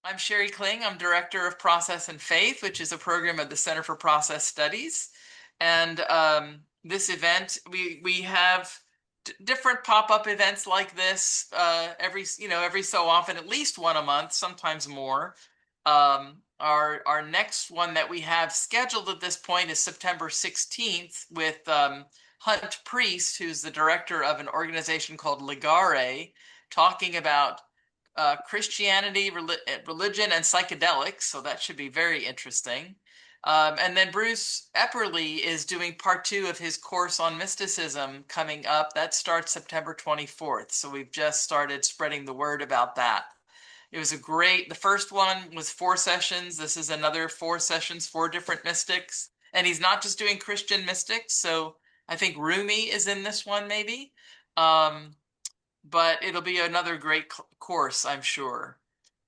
I'm Sherry Kling. I'm Director of Process and Faith, which is a program at the Center for Process Studies. And this event, we have different pop-up events like this every so often, at least one a month, sometimes more. Our next one that we have scheduled at this point is September 16th with Hunt Priest, who's the director of an organization called Ligare, talking about Christianity, religion, and psychedelics. So that should be very interesting. And then Bruce Epperly is doing part 2 of his course on mysticism coming up. That starts September 24th. So we've just started spreading the word about that. It was the first one was 4 sessions. This is another 4 sessions, 4 different mystics. And he's not just doing Christian mystics. So I think Rumi is in this one, maybe. But it'll be another great course, I'm sure.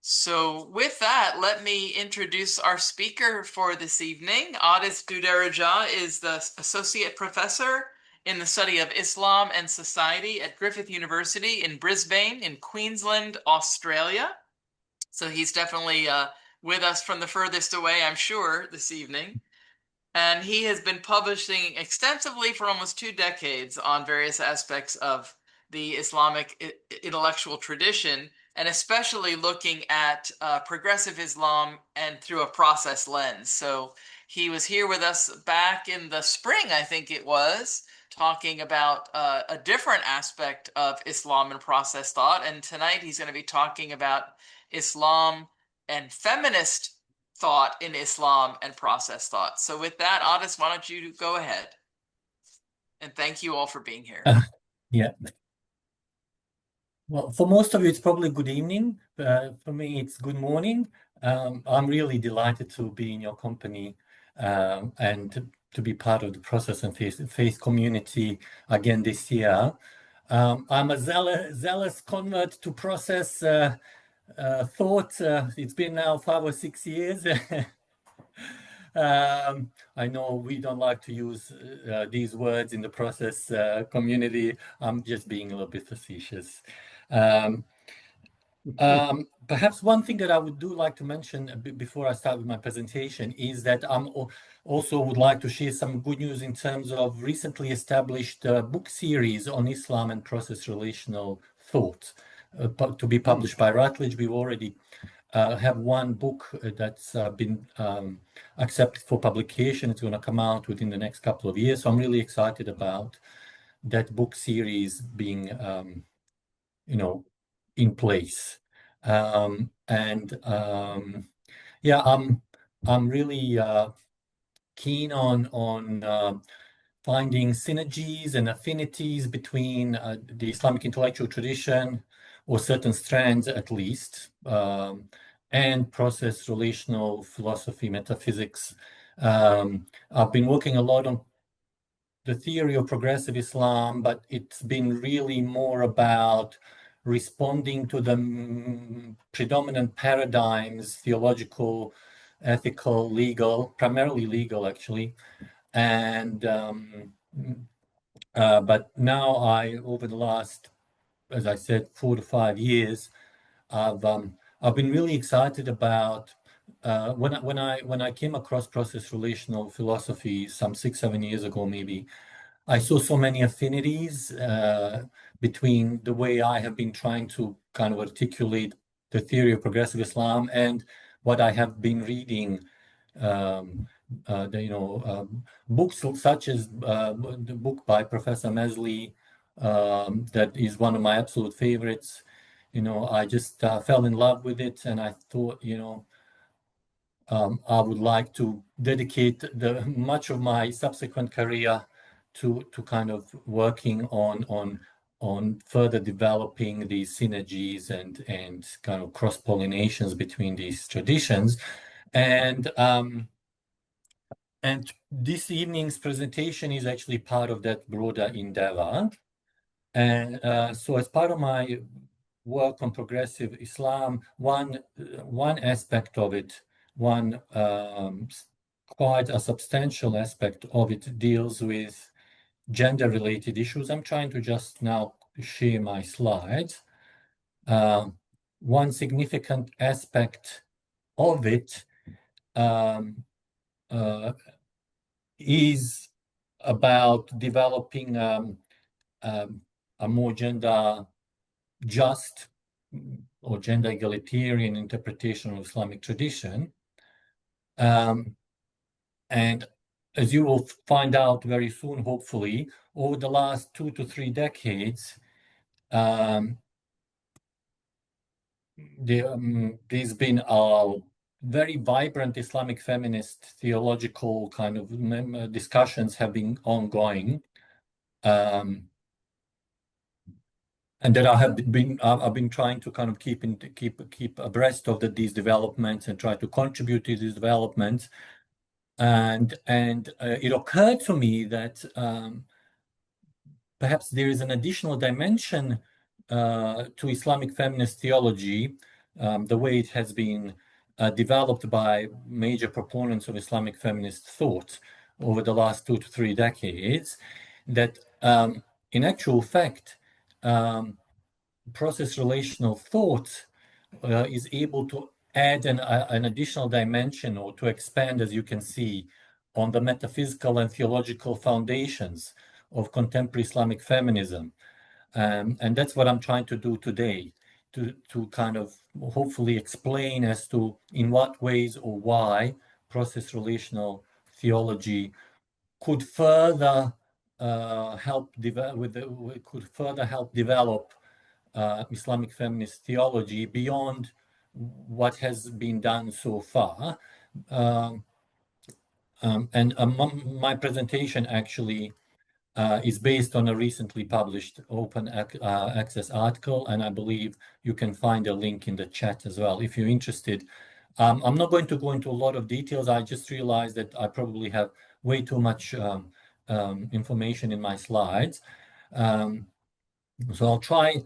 So with that, let me introduce our speaker for this evening. Duderija is the Associate Professor in the study of Islam and Society at Griffith University in Brisbane in Queensland, Australia. So he's definitely with us from the furthest away, I'm sure, this evening. And he has been publishing extensively for almost 2 decades on various aspects of the Islamic intellectual tradition, and especially looking at progressive Islam and through a process lens. So he was here with us back in the spring, I think it was, talking about a different aspect of Islam and process thought. And tonight he's going to be talking about Islam and feminist thought in Islam and process thought. So with that, Addis, why don't you go ahead? And thank you all for being here. Yeah. Well, for most of you, it's probably good evening. For me, it's good morning. I'm really delighted to be in your company and to be part of the Process and Faith community again this year. I'm a zealous convert to process thought. It's been now 5 or 6 years. I know we don't like to use these words in the process community. I'm just being a little bit facetious. Perhaps one thing that I would like to mention before I start with my presentation is that I'm also would like to share some good news in terms of recently established book series on Islam and process relational thought to be published by Routledge. We've already have one book that's been accepted for publication. It's going to come out within the next couple of years. So I'm really excited about that book series being, in place. Yeah, I'm really keen on finding synergies and affinities between the Islamic intellectual tradition, or certain strands at least, and process relational philosophy, metaphysics. I've been working a lot on the theory of progressive Islam, but it's been really more about responding to the predominant paradigms, theological, ethical, legal, primarily legal actually. And but now over the last, as I said, 4 to 5 years, I've been really excited about when I came across process relational philosophy some 6-7 years ago, maybe. I saw so many affinities between the way I have been trying to kind of articulate the theory of progressive Islam and what I have been reading. Books such as the book by Professor Mesley, that is one of my absolute favorites. I just fell in love with it, and I thought, I would like to dedicate much of my subsequent career to kind of working on further developing these synergies and kind of cross pollinations between these traditions. And this evening's presentation is actually part of that broader endeavor. And so as part of my work on progressive Islam, one aspect of it, quite a substantial aspect of it, deals with gender-related issues. I'm trying to just now share my slides. One significant aspect of it um, uh, is about developing um, a more gender just or gender egalitarian interpretation of Islamic tradition. Um, and as you will find out very soon, hopefully, over the last 2 to 3 decades, um, there's been a very vibrant Islamic feminist theological kind of discussions have been ongoing. And that I've been trying to kind of keep abreast of these developments and try to contribute to these developments. And it occurred to me that perhaps there is an additional dimension to Islamic feminist theology, the way it has been developed by major proponents of Islamic feminist thought over the last 2 to 3 decades, that in actual fact, process relational thought is able to add an additional dimension or to expand, as you can see, on the metaphysical and theological foundations of contemporary Islamic feminism. And that's what I'm trying to do today, to kind of hopefully explain as to in what ways or why process relational theology could further help develop Islamic feminist theology beyond what has been done so far. My presentation actually is based on a recently published open access article, and I believe you can find a link in the chat as well if you're interested. I'm not going to go into a lot of details. I just realized that I probably have way too much information in my slides. So I'll try.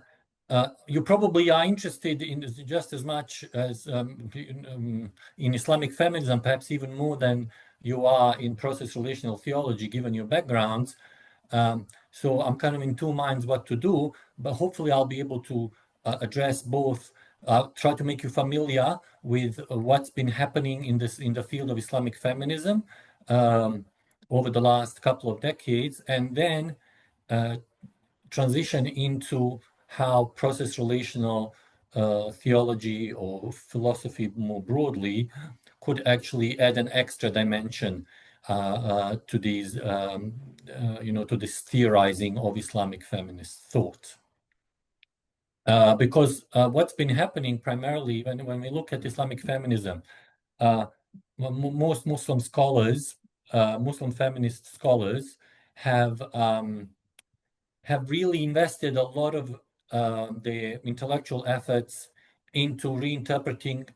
You probably are interested in just as much as in Islamic feminism, perhaps even more than you are in process relational theology, given your backgrounds. So I'm kind of in two minds what to do, but hopefully I'll be able to address both, try to make you familiar with what's been happening in the field of Islamic feminism over the last couple of decades, and then transition into how process relational theology or philosophy more broadly could actually add an extra dimension to these, to this theorizing of Islamic feminist thought. Because what's been happening primarily when we look at Islamic feminism, most Muslim scholars, Muslim feminist scholars have really invested a lot of their intellectual efforts into reinterpreting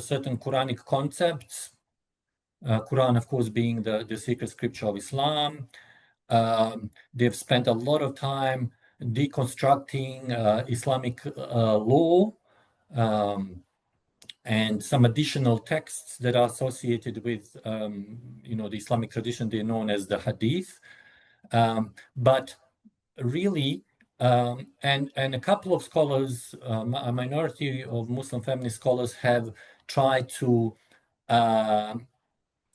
certain Quranic concepts. Quran, of course, being the sacred scripture of Islam. They've spent a lot of time deconstructing Islamic law and some additional texts that are associated with, the Islamic tradition. They're known as the Hadith. But really, and a couple of scholars, a minority of Muslim feminist scholars have tried to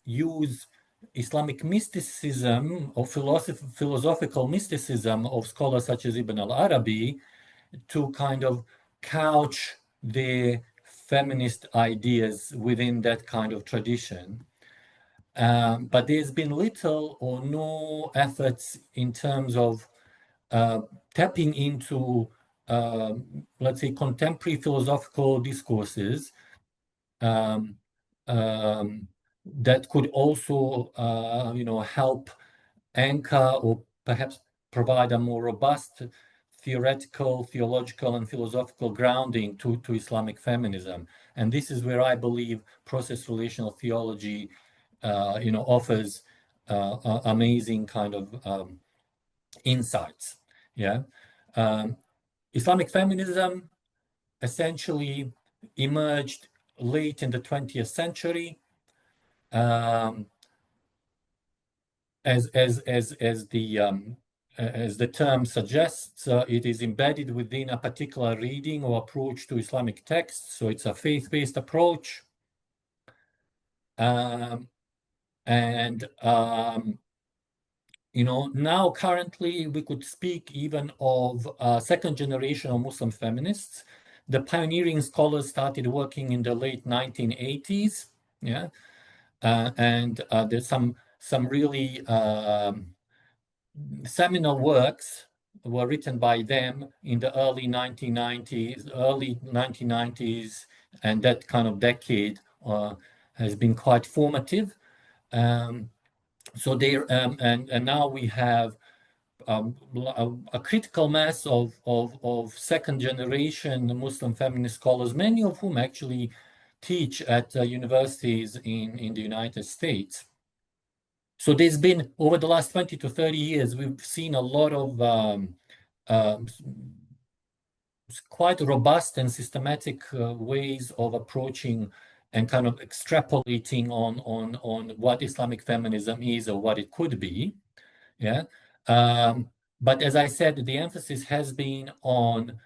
use Islamic mysticism or philosophical mysticism of scholars such as Ibn al-Arabi to kind of couch their feminist ideas within that kind of tradition. But there's been little or no efforts in terms of tapping into, let's say, contemporary philosophical discourses that could also, help anchor or perhaps provide a more robust theoretical, theological, and philosophical grounding to Islamic feminism. And this is where I believe process relational theology, offers amazing kind of insights. Yeah. Islamic feminism essentially emerged late in the 20th century. As the term suggests, it is embedded within a particular reading or approach to Islamic texts. So it's a faith-based approach. Um, and now currently we could speak even of second generation of Muslim feminists. The pioneering scholars started working in the late 1980s. Yeah. And there's some really seminal works were written by them in the early 1990s, and that kind of decade has been quite formative. Um, so there, and now we have a critical mass of second generation Muslim feminist scholars, many of whom actually teach at universities in the United States. So there's been, over the last 20 to 30 years, we've seen a lot of um, quite robust and systematic ways of approaching and kind of extrapolating on what Islamic feminism is or what it could be. Yeah. But as I said, the emphasis has been on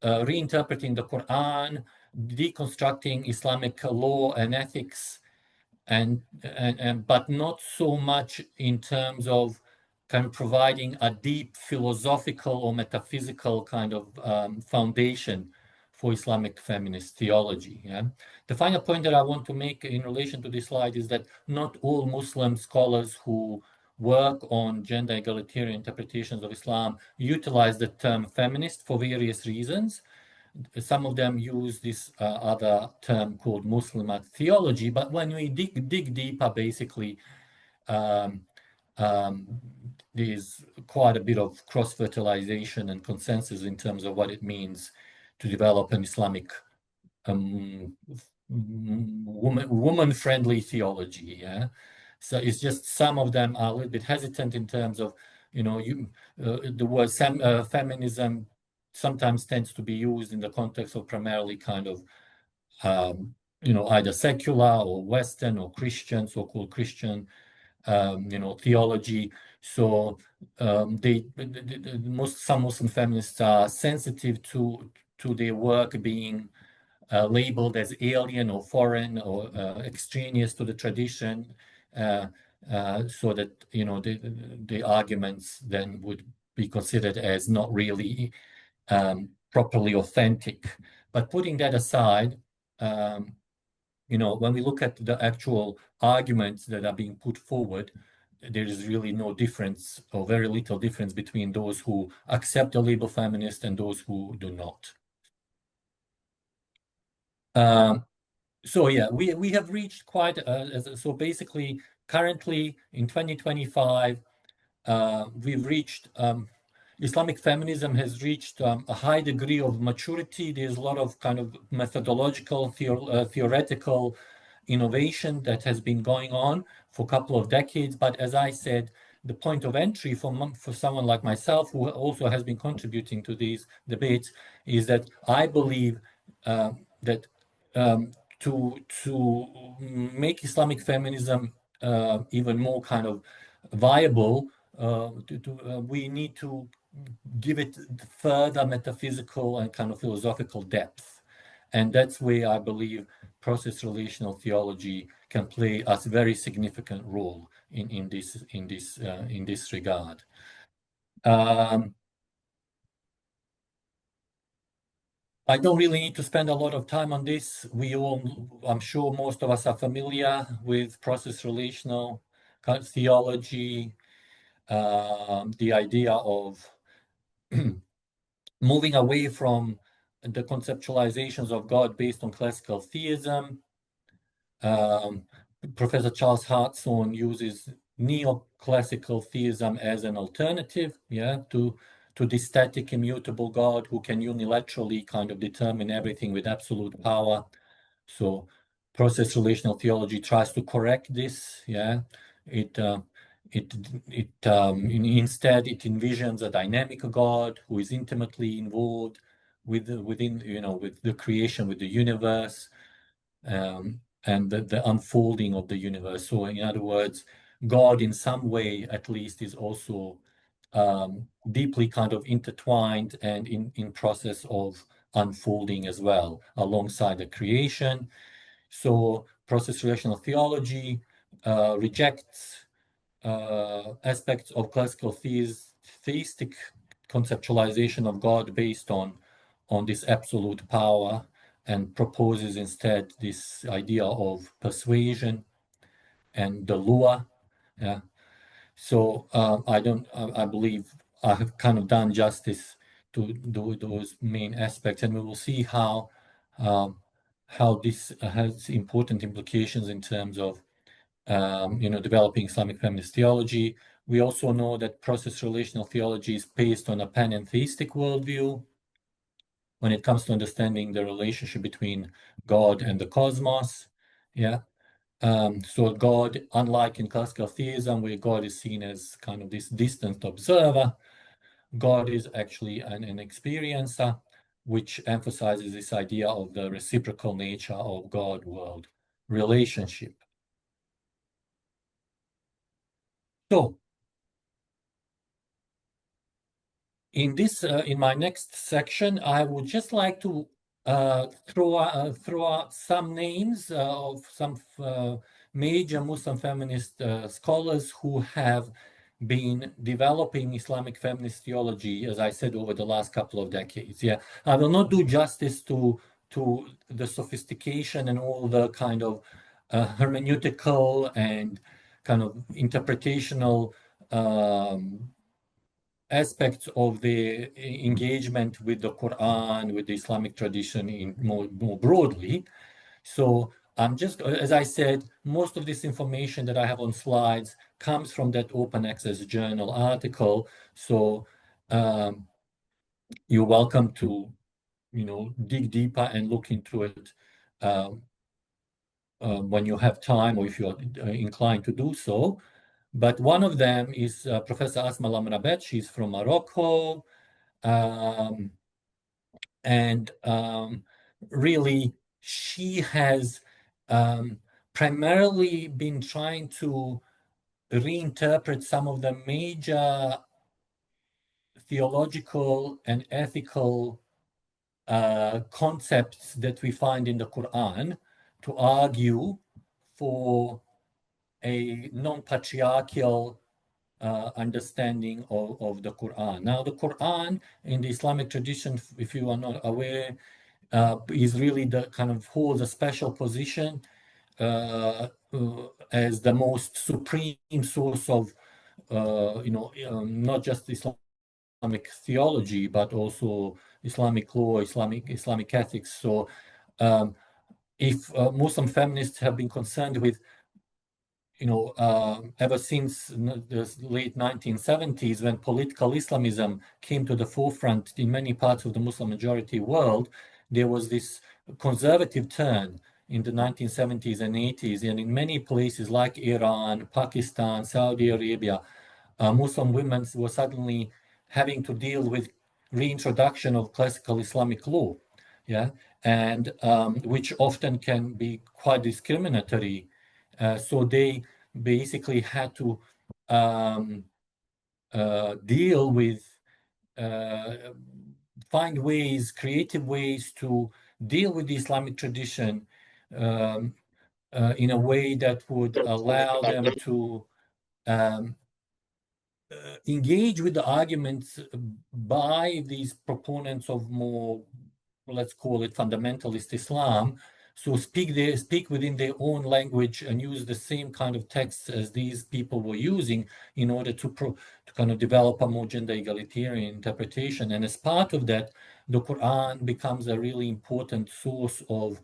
reinterpreting the Quran, deconstructing Islamic law and ethics, and but not so much in terms of kind of providing a deep philosophical or metaphysical kind of foundation for Islamic feminist theology. Yeah. The final point that I want to make in relation to this slide is that not all Muslim scholars who work on gender egalitarian interpretations of Islam utilize the term feminist for various reasons. Some of them use this other term called Muslim theology, but when we dig deeper, basically, um, um, there's quite a bit of cross-fertilization and consensus in terms of what it means to develop an Islamic um, woman-friendly theology. Yeah, so it's just some of them are a little bit hesitant in terms of, the word feminism sometimes tends to be used in the context of primarily kind of either secular or Western or Christian, so-called Christian, theology. So some Muslim feminists are sensitive to their work being labeled as alien or foreign or extraneous to the tradition, uh, so that the arguments then would be considered as not really properly authentic. But putting that aside, um, when we look at the actual arguments that are being put forward, there is really no difference or very little difference between those who accept the label feminist and those who do not. Um, So yeah, we have reached quite so basically currently in 2025 we've reached Islamic feminism has reached a high degree of maturity. There's a lot of kind of methodological theoretical innovation that has been going on for a couple of decades. But as I said, the point of entry for someone like myself, who also has been contributing to these debates, is that I believe that um, to make Islamic feminism even more kind of viable, we need to give it further metaphysical and kind of philosophical depth. And that's where I believe process relational theology can play a very significant role in this regard. Um, I don't really need to spend a lot of time on this. I'm sure most of us are familiar with process relational theology, the idea of moving away from the conceptualizations of God based on classical theism. Um, Professor Charles Hartshorne uses neoclassical theism as an alternative, yeah, to the static, immutable God who can unilaterally kind of determine everything with absolute power. So process relational theology tries to correct this, yeah. It uh, instead it envisions a dynamic God who is intimately involved within with the creation, with the universe, and the unfolding of the universe. So in other words, God in some way at least is also deeply kind of intertwined and in process of unfolding as well alongside the creation. So process-relational theology rejects aspects of classical theistic conceptualization of God based on this absolute power, and proposes instead this idea of persuasion and the lure. Yeah. So I believe I have kind of done justice to those main aspects, and we will see um, how this has important implications in terms of developing Islamic feminist theology. We also know that process relational theology is based on a panentheistic worldview when it comes to understanding the relationship between God and the cosmos. Yeah. So God, unlike in classical theism, where God is seen as kind of this distant observer, God is actually an experiencer, which emphasizes this idea of the reciprocal nature of God-world relationship. So, in my next section, I would just like to throw out some names of some major Muslim feminist scholars who have been developing Islamic feminist theology, as I said, over the last couple of decades. Yeah, I will not do justice to the sophistication and all the kind of hermeneutical and kind of interpretational aspects of the engagement with the Quran, with the Islamic tradition in more broadly. So I'm just, as I said, most of this information that I have on slides comes from that open access journal article. So you're welcome to, dig deeper and look into it when you have time or if you're inclined to do so. But one of them is Professor Asma Lamrabet. She's from Morocco. Um, and really, she has primarily been trying to reinterpret some of the major theological and ethical concepts that we find in the Quran to argue for a non-patriarchal understanding of the Quran. Now, the Quran in the Islamic tradition, if you are not aware, is really the kind of holds a special position as the most supreme source of, not just Islamic theology, but also Islamic law, Islamic ethics. So, if Muslim feminists have been concerned with ever since the late 1970s, when political Islamism came to the forefront in many parts of the Muslim majority world, there was this conservative turn in the 1970s and 80s. And in many places like Iran, Pakistan, Saudi Arabia, Muslim women were suddenly having to deal with reintroduction of classical Islamic law, yeah, and which often can be quite discriminatory. So they basically had to deal with, find ways, creative ways to deal with the Islamic tradition in a way that would allow them to engage with the arguments by these proponents of more, let's call it fundamentalist Islam, so speak within their own language and use the same kind of texts as these people were using in order to kind of develop a more gender egalitarian interpretation. And as part of that, the Quran becomes a really important source of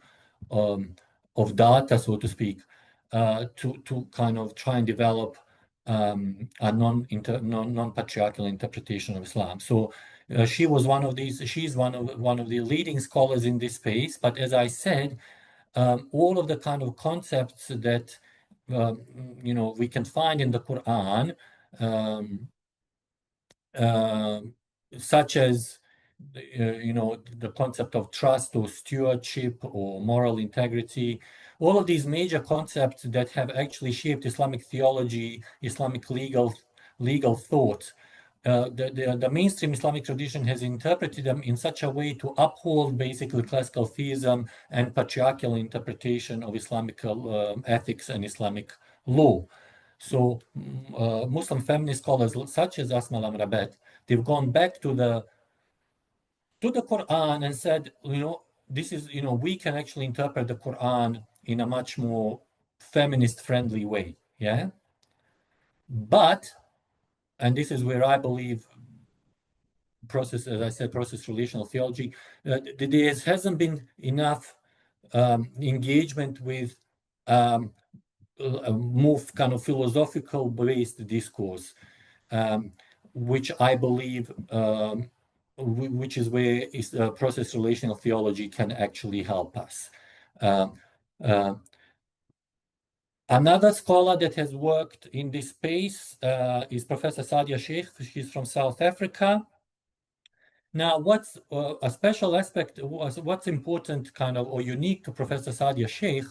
data, so to speak, to kind of try and develop a non-patriarchal interpretation of Islam. So she was one of these. She's one of the leading scholars in this space. But as I said, all of the kind of concepts that we can find in the Quran, such as the concept of trust or stewardship or moral integrity, all of these major concepts that have actually shaped Islamic theology, Islamic legal thought, the mainstream Islamic tradition has interpreted them in such a way to uphold basically classical theism and patriarchal interpretation of Islamic ethics and Islamic law. So Muslim feminist scholars such as Asma al-Amrabet, they've gone back to the Quran and said, this is, we can actually interpret the Quran in a much more feminist friendly way. Yeah. But, and this is where I believe process, as I said, process relational theology, there hasn't been enough engagement with more kind of philosophical based discourse, which I believe, which is where process relational theology can actually help us. Uh, Another scholar that has worked in this space is Professor Sadia Sheikh. She's from South Africa. Now, what's a special aspect, what's important kind of or unique to Professor Sadia Sheikh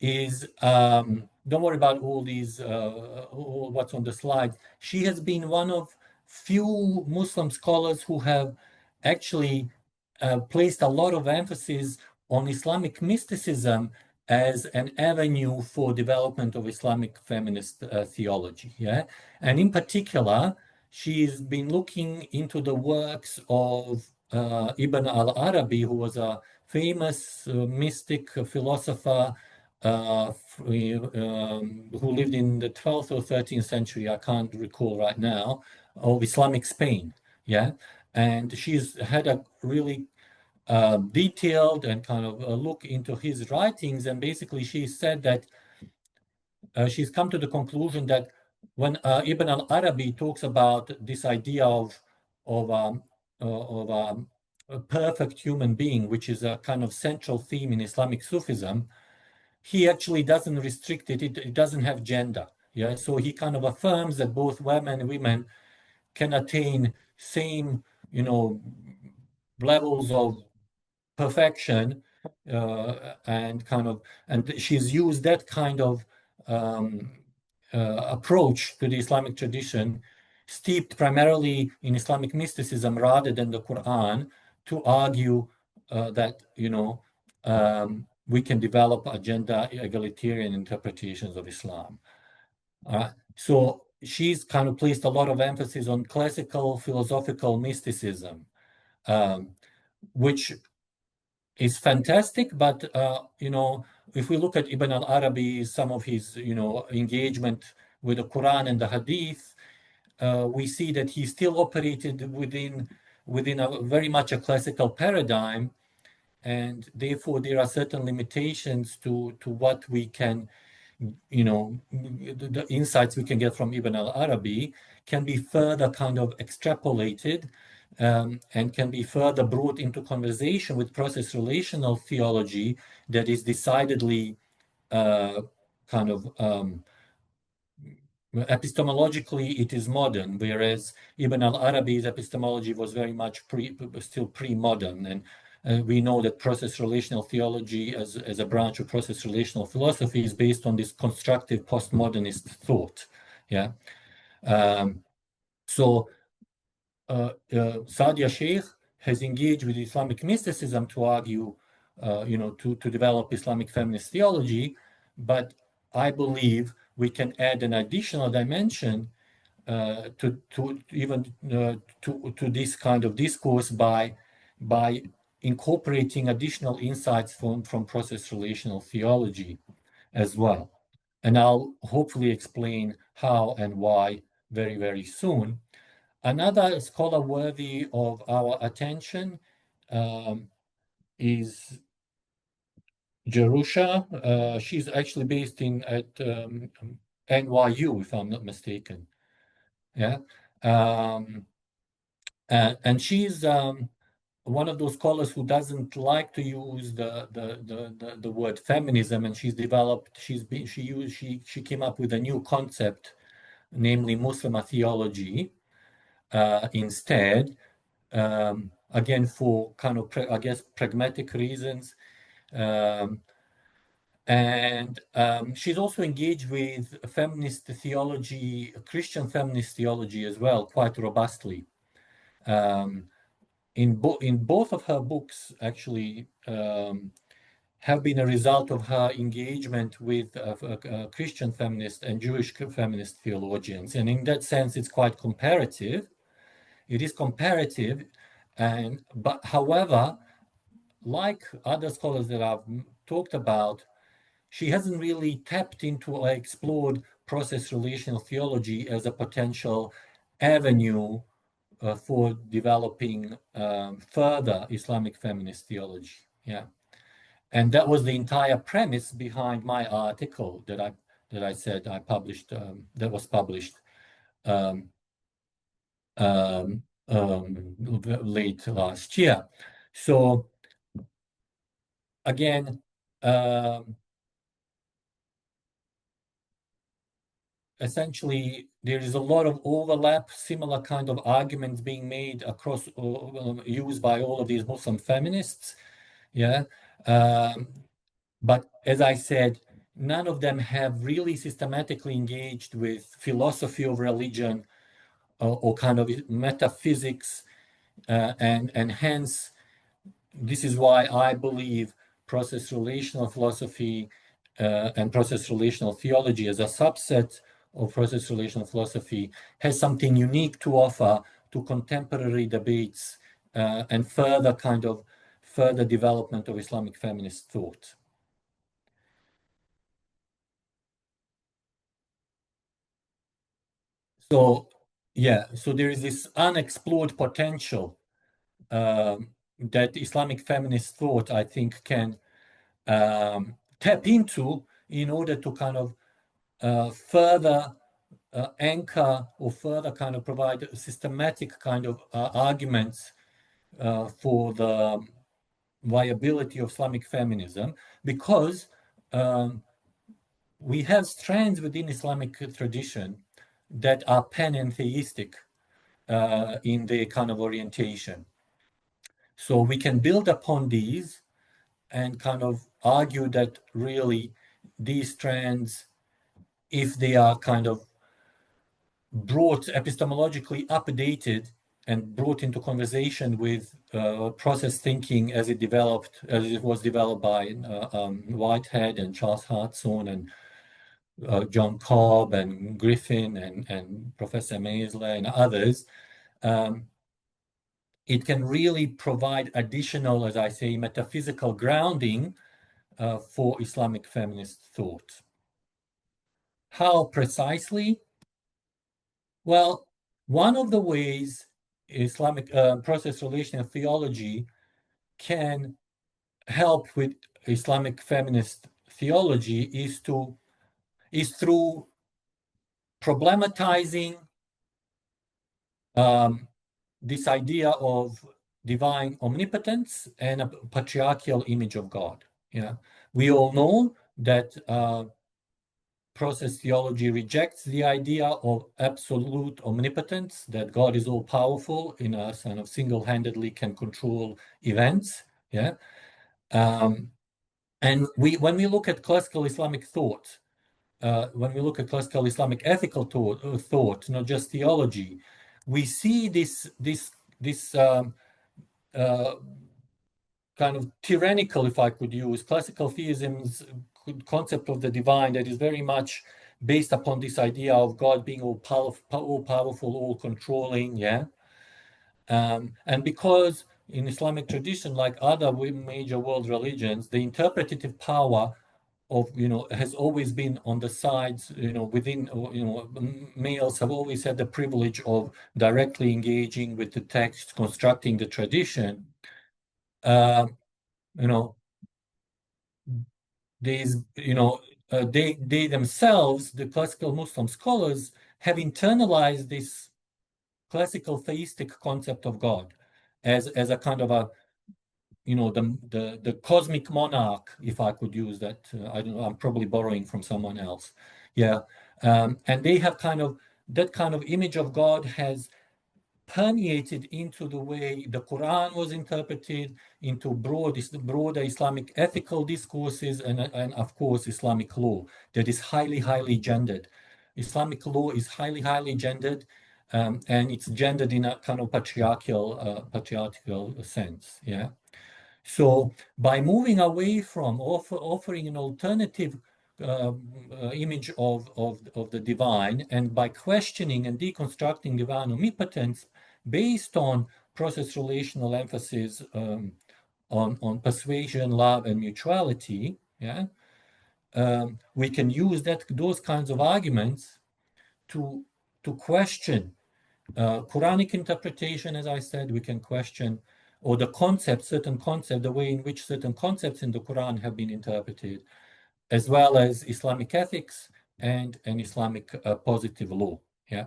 is, don't worry about all these, what's on the slide. She has been one of few Muslim scholars who have actually placed a lot of emphasis on Islamic mysticism as an avenue for development of Islamic feminist theology. Yeah, and in particular, she's been looking into the works of Ibn al-Arabi, who was a famous mystic philosopher who lived in the 12th or 13th century, I can't recall right now, of Islamic Spain. Yeah, and she's had a really detailed and kind of a look into his writings, and basically she said that she's come to the conclusion that when Ibn al-Arabi talks about this idea of a perfect human being, which is a kind of central theme in Islamic Sufism, he actually doesn't restrict it. It doesn't have gender. Yeah, so he kind of affirms that both men and women can attain same, levels of perfection, and she's used that kind of um, approach to the Islamic tradition, steeped primarily in Islamic mysticism rather than the Quran, to argue that we can develop a gender egalitarian interpretations of Islam. So she's kind of placed a lot of emphasis on classical philosophical mysticism, which is fantastic, but if we look at Ibn al-Arabi, some of his engagement with the Quran and the Hadith, we see that he still operated within a very much a classical paradigm, and therefore there are certain limitations to what we can, the insights we can get from Ibn al-Arabi can be further kind of extrapolated, and can be further brought into conversation with process relational theology that is decidedly kind of epistemologically it is modern, whereas Ibn al-Arabi's epistemology was very much still pre-modern. And we know that process relational theology as a branch of process relational philosophy is based on this constructive postmodernist thought. Yeah. So Sadia Sheikh has engaged with Islamic mysticism to argue, to develop Islamic feminist theology, but I believe we can add an additional dimension to this kind of discourse by incorporating additional insights from process relational theology as well. And I'll hopefully explain how and why very, very soon. Another scholar worthy of our attention is Jerusha. She's actually based at NYU, if I'm not mistaken. Yeah, and she's one of those scholars who doesn't like to use the word feminism, and she came up with a new concept, namely Muslim theology, instead. Again, for kind of, I guess, pragmatic reasons. And she's also engaged with feminist theology, Christian feminist theology as well, quite robustly. Um, in both of her books, actually, have been a result of her engagement with Christian feminist and Jewish feminist theologians. And in that sense, it's quite comparative. It is comparative, but however, like other scholars that I've talked about, she hasn't really tapped into or explored process relational theology as a potential avenue for developing further Islamic feminist theology. Yeah, and that was the entire premise behind my article that I said I published, that was published um, um, late last year. So again, um, essentially, there is a lot of overlap, similar kind of arguments being made across, used by all of these Muslim feminists. Yeah. Um, but as I said, none of them have really systematically engaged with philosophy of religion or kind of metaphysics, and hence this is why I believe process relational philosophy and process relational theology as a subset of process relational philosophy has something unique to offer to contemporary debates and further development of Islamic feminist thought. So yeah, so there is this unexplored potential that Islamic feminist thought, I think, can tap into in order to kind of further anchor or further kind of provide systematic kind of arguments for the viability of Islamic feminism, because um, we have strands within Islamic tradition that are panentheistic in their kind of orientation. So we can build upon these and kind of argue that really these strands, if they are kind of brought epistemologically updated and brought into conversation with process thinking as it was developed by Whitehead and Charles Hartshorne and John Cobb and Griffin and Professor Maisler and others, um, it can really provide additional, as I say, metaphysical grounding for Islamic feminist thought. How precisely? Well, one of the ways Islamic process relational theology can help with Islamic feminist theology is through problematizing um, this idea of divine omnipotence and a patriarchal image of God. Yeah, we all know that process theology rejects the idea of absolute omnipotence, that God is all powerful in a kind of single-handedly can control events. Yeah. And when we look at classical Islamic thought, when we look at classical Islamic ethical thought, not just theology, we see this uh, kind of tyrannical, if I could use, classical theism's concept of the divine that is very much based upon this idea of God being all powerful, all controlling, yeah. And because in Islamic tradition, like other major world religions, the interpretative power of has always been on the sides, within, males have always had the privilege of directly engaging with the text, constructing the tradition. Um, you know, these, they themselves, the classical Muslim scholars, have internalized this classical theistic concept of God as a kind of a, the cosmic monarch, if I could use that. I don't know, I'm probably borrowing from someone else. Yeah. And they have kind of, that kind of image of God has permeated into the way the Quran was interpreted, into broader Islamic ethical discourses, and of course, Islamic law that is highly gendered. Islamic law is highly gendered, and it's gendered in a kind of patriarchal sense. Yeah. So by moving away from offering an alternative image of the divine, and by questioning and deconstructing divine omnipotence based on process relational emphasis on persuasion, love, and mutuality, yeah, we can use those kinds of arguments to question Quranic interpretation. As I said, we can question, or the certain concept, the way in which certain concepts in the Quran have been interpreted, as well as Islamic ethics and an Islamic positive law. Yeah,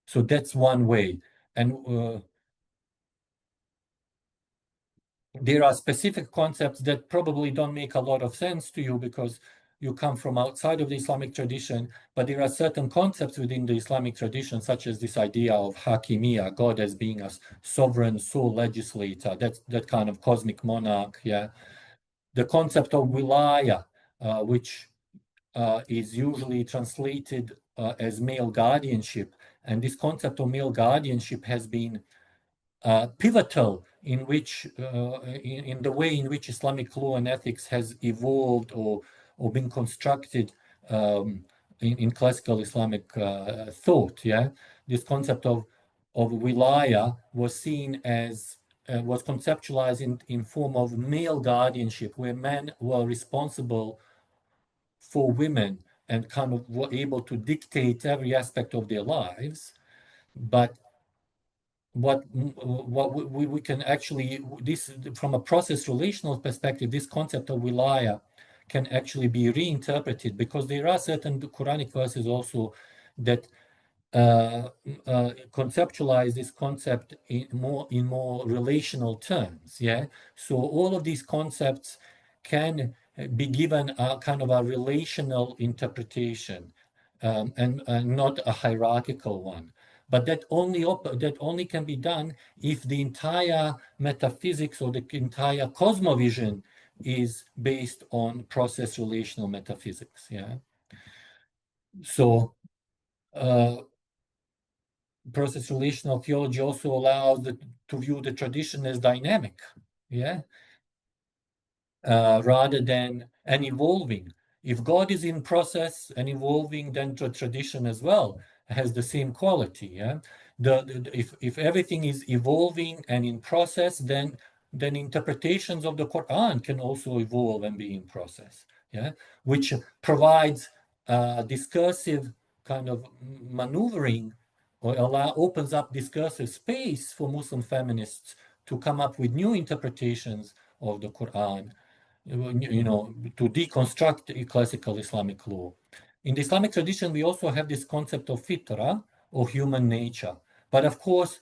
so that's one way, and there are specific concepts that probably don't make a lot of sense to you because you come from outside of the Islamic tradition, but there are certain concepts within the Islamic tradition, such as this idea of hakimiyya, God as being a sovereign sole legislator, that kind of cosmic monarch. Yeah, the concept of wilaya, which is usually translated as male guardianship, and this concept of male guardianship has been pivotal in the way in which Islamic law and ethics has evolved or been constructed in classical Islamic thought. Yeah, this concept of wilaya was seen as was conceptualized in form of male guardianship, where men were responsible for women and kind of were able to dictate every aspect of their lives. But what we can actually, this from a process relational perspective, this concept of wilaya can actually be reinterpreted, because there are certain Quranic verses also that conceptualize this concept in more relational terms. Yeah, so all of these concepts can be given a kind of a relational interpretation, and not a hierarchical one. But that only can be done if the entire metaphysics or the entire cosmovision is based on process relational metaphysics. Yeah. So process relational theology also allows to view the tradition as dynamic. Yeah. Rather than an evolving. If God is in process and evolving, then the tradition as well has the same quality. Yeah, if everything is evolving and in process, then interpretations of the Quran can also evolve and be in process. Yeah, which provides discursive kind of maneuvering, or opens up discursive space for Muslim feminists to come up with new interpretations of the Quran, to deconstruct classical Islamic law. In the Islamic tradition, we also have this concept of fitra, or human nature. But of course,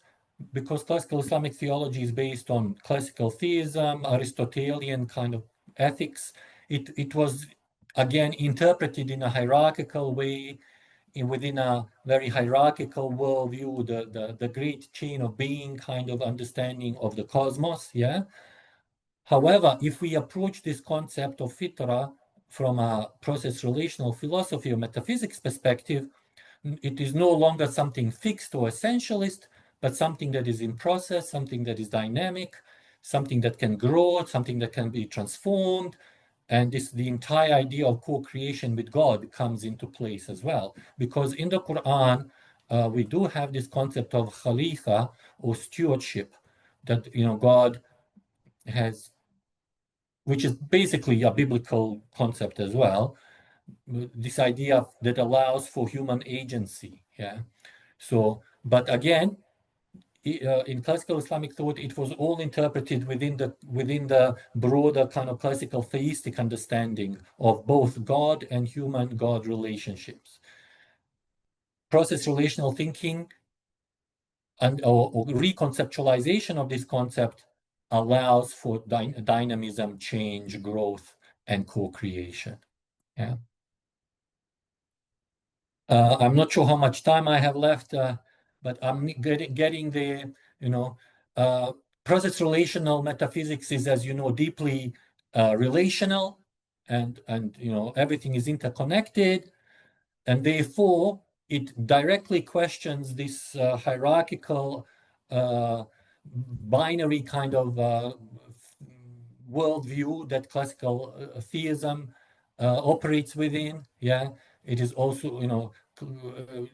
because classical Islamic theology is based on classical theism, Aristotelian kind of ethics, it was again interpreted in a hierarchical way, within a very hierarchical worldview, the great chain of being kind of understanding of the cosmos. Yeah. However, if we approach this concept of fitra from a process relational philosophy or metaphysics perspective, it is no longer something fixed or essentialist, but something that is in process, something that is dynamic, something that can grow, something that can be transformed. And the entire idea of co-creation with God comes into place as well. Because in the Quran, we do have this concept of khalifa, or stewardship, that God has, which is basically a biblical concept as well. This idea that allows for human agency. Yeah. So, but again, in classical Islamic thought, it was all interpreted within the broader kind of classical theistic understanding of both God and human God relationships. Process relational thinking or reconceptualization of this concept allows for dynamism, change, growth, and co-creation. Yeah. I'm not sure how much time I have left. but I'm getting there, process relational metaphysics is, as you know, deeply relational, and everything is interconnected, and therefore it directly questions this hierarchical binary kind of worldview that classical theism operates within. Yeah, it is also,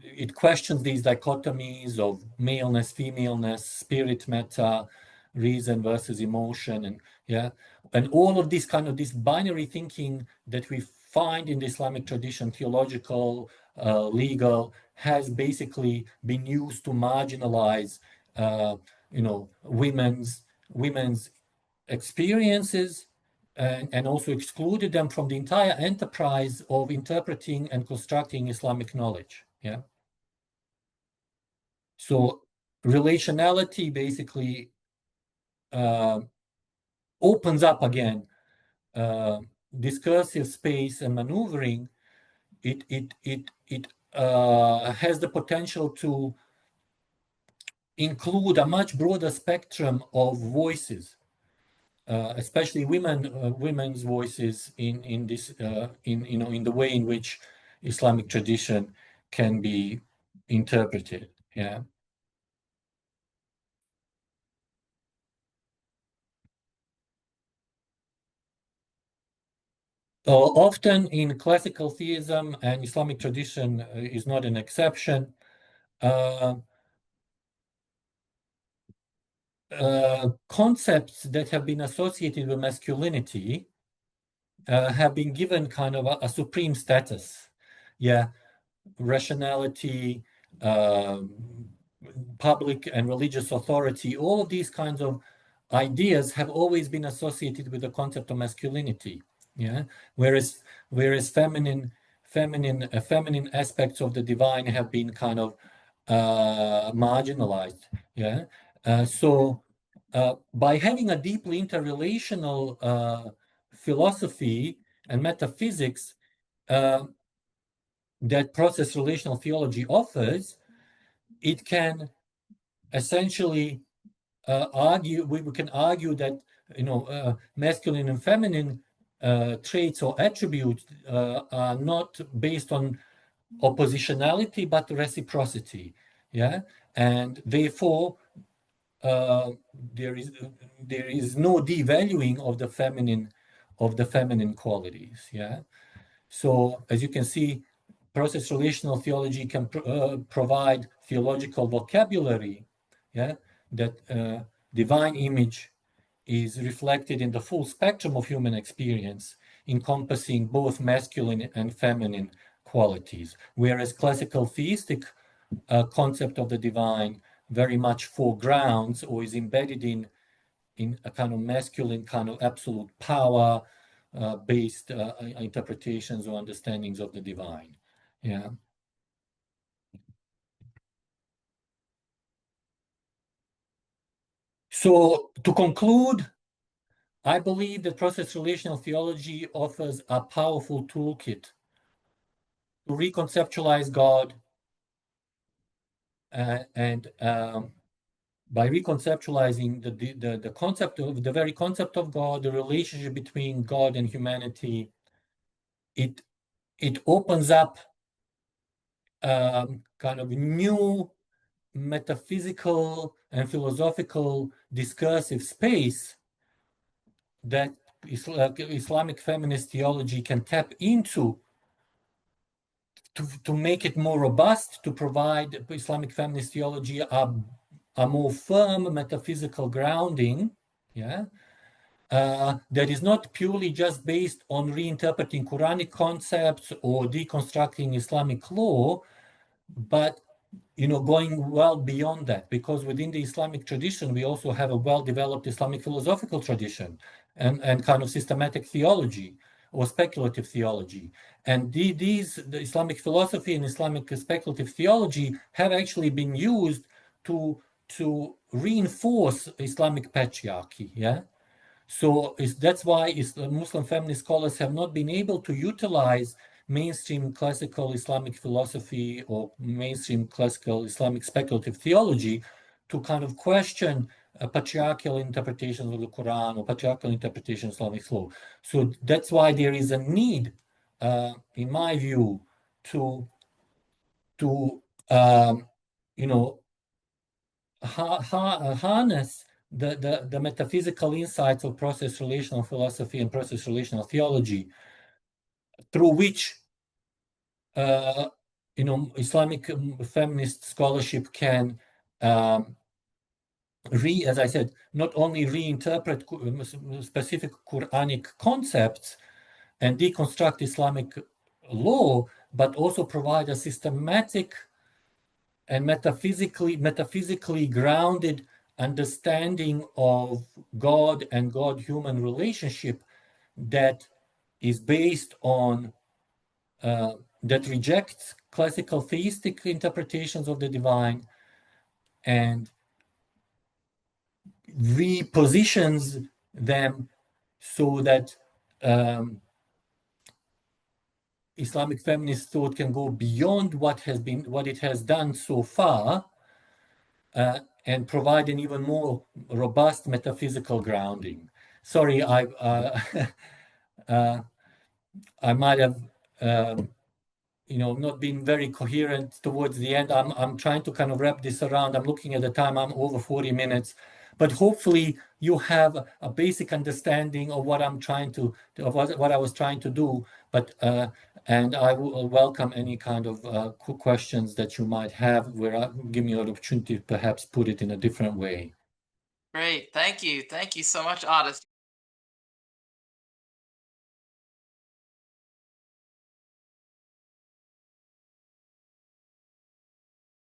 it questions these dichotomies of maleness, femaleness, spirit, matter, reason versus emotion, and all of this binary thinking that we find in the Islamic tradition, theological, legal, has basically been used to marginalize, women's experiences, and also excluded them from the entire enterprise of interpreting and constructing Islamic knowledge. Yeah. So relationality basically opens up again discursive space and maneuvering. It has the potential to include a much broader spectrum of voices, especially women's voices in this in the way in which Islamic tradition can be interpreted. Yeah. Often in classical theism, and Islamic tradition is not an exception, concepts that have been associated with masculinity have been given kind of a supreme status. Yeah, rationality, public and religious authority, all of these kinds of ideas have always been associated with the concept of masculinity. Yeah, whereas feminine aspects of the divine have been kind of marginalized. Yeah, so by having a deeply interrelational philosophy and metaphysics that process relational theology offers, it can essentially we can argue that masculine and feminine traits or attributes are not based on oppositionality but reciprocity. Yeah, and therefore there is no devaluing of the feminine qualities. Yeah. So as you can see, process relational theology can provide theological vocabulary, yeah, that divine image is reflected in the full spectrum of human experience, encompassing both masculine and feminine qualities, whereas classical theistic concept of the divine very much foregrounds or is embedded in a kind of masculine kind of absolute power based interpretations or understandings of the divine. Yeah. So to conclude, I believe that process relational theology offers a powerful toolkit to reconceptualize God, and by reconceptualizing the concept of the very concept of God, the relationship between God and humanity, it opens up kind of new metaphysical and philosophical discursive space that Islamic feminist theology can tap into to make it more robust, to provide Islamic feminist theology a more firm metaphysical grounding, yeah, that is not purely just based on reinterpreting Quranic concepts or deconstructing Islamic law, but going well beyond that, because within the Islamic tradition, we also have a well-developed Islamic philosophical tradition and kind of systematic theology or speculative theology. And the Islamic philosophy and Islamic speculative theology have actually been used to reinforce Islamic patriarchy. Yeah. So that's why Muslim feminist scholars have not been able to utilize mainstream classical Islamic philosophy or mainstream classical Islamic speculative theology to kind of question patriarchal interpretations of the Quran or patriarchal interpretations of Islamic law. So that's why there is a need, in my view, to you know harness the metaphysical insights of process relational philosophy and process relational theology, through which Islamic feminist scholarship can as I said, not only reinterpret specific Quranic concepts and deconstruct Islamic law, but also provide a systematic and metaphysically grounded understanding of God and God-human relationship that is based on that rejects classical theistic interpretations of the divine and repositions them so that Islamic feminist thought can go beyond what it has done so far, and provide an even more robust metaphysical grounding. Sorry, I might have not been very coherent towards the end. I'm trying to kind of wrap this around. I'm looking at the time. I'm over 40 minutes, but hopefully you have a basic understanding of what I'm trying to of what I was trying to do. But and I will welcome any kind of questions that you might have, where give me an opportunity to perhaps put it in a different way. Great. Thank you. Thank you so much, Addis.